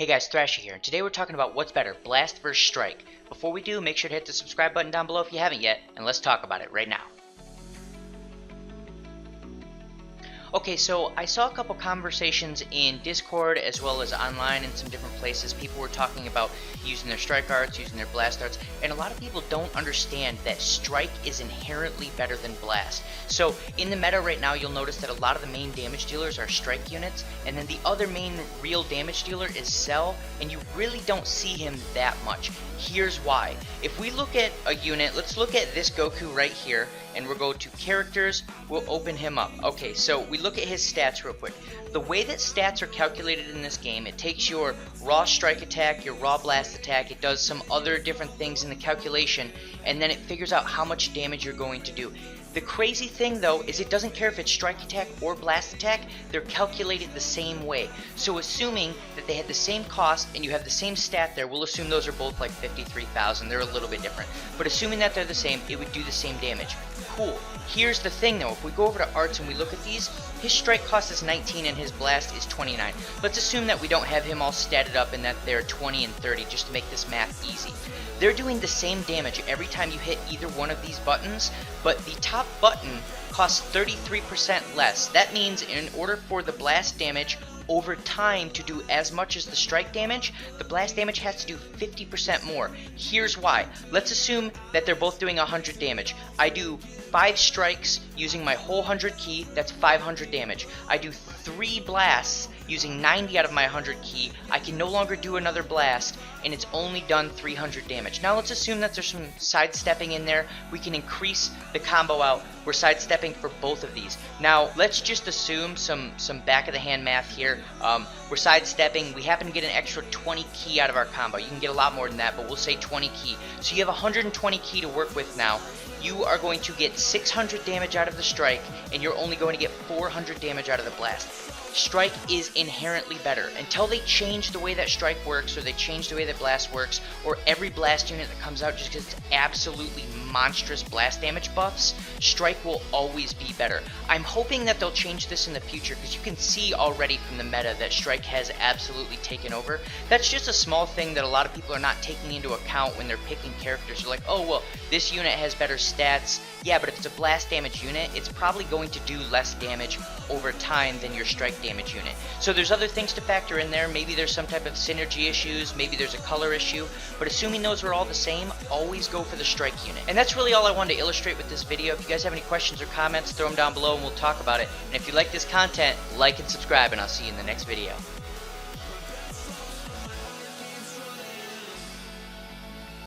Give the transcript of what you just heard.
Hey guys, Thrasher here, and today we're talking about what's better, Blast versus Strike. Before we do, make sure to hit the subscribe button down below if you haven't yet, and let's talk about it right now. Okay, so I saw a couple conversations in Discord as well as online in some different places. People were talking about using their strike arts, using their blast arts, and a lot of people don't understand that strike is inherently better than blast. So in the meta right now, you'll notice that a lot of the main damage dealers are strike units, and then the other main real damage dealer is Cell, and you really don't see him that much. Here's why. If we look at a unit, let's look at this Goku right here, and we'll go to characters, we'll open him up. Okay, so we look at his stats real quick. The way that stats are calculated in this game, it takes your raw strike attack, your raw blast attack, it does some other different things in the calculation, and then it figures out how much damage you're going to do. The crazy thing though is it doesn't care if it's strike attack or blast attack, they're calculated the same way. So assuming that they had the same cost and you have the same stat there, we'll assume those are both like 53,000, they're a little bit different. But assuming that they're the same, it would do the same damage. Cool. Here's the thing though, if we go over to arts and we look at these, his strike cost is 19 and his blast is 29. Let's assume that we don't have him all statted up and that they're 20 and 30 just to make this math easy. They're doing the same damage every time you hit either one of these buttons, but the top button costs 33% less. That means in order for the blast damage over time to do as much as the strike damage, the blast damage has to do 50% more. Here's why. Let's assume that they're both doing 100 damage. I do 5 strikes using my whole 100 ki, that's 500 damage. I do 3 blasts using 90 out of my 100 ki, I can no longer do another blast, and it's only done 300 damage. Now let's assume that there's some sidestepping in there. We can increase the combo out. We're sidestepping for both of these. Now let's just assume some back of the hand math here. We're sidestepping. We happen to get an extra 20 ki out of our combo. You can get a lot more than that, but we'll say 20 ki. So you have 120 ki to work with now. You are going to get 600 damage out of the strike, and you're only going to get 400 damage out of the blast. Strike is inherently better. Until they change the way that strike works, or they change the way that blast works, or every blast unit that comes out just gets absolutely monstrous blast damage buffs, strike will always be better. I'm hoping that they'll change this in the future, because you can see already from the meta that strike has absolutely taken over. That's just a small thing that a lot of people are not taking into account when they're picking characters. They're like, oh well, this unit has better stats. Yeah, but if it's a blast damage unit, it's probably going to do less damage over time than your strike damage unit. So there's other things to factor in there. Maybe there's some type of synergy issues, maybe there's a color issue, but assuming those are all the same, always go for the strike unit. And that's really all I wanted to illustrate with this video. If you guys have any questions or comments, throw them down below and we'll talk about it. And if you like this content, like and subscribe, and I'll see you in the next video.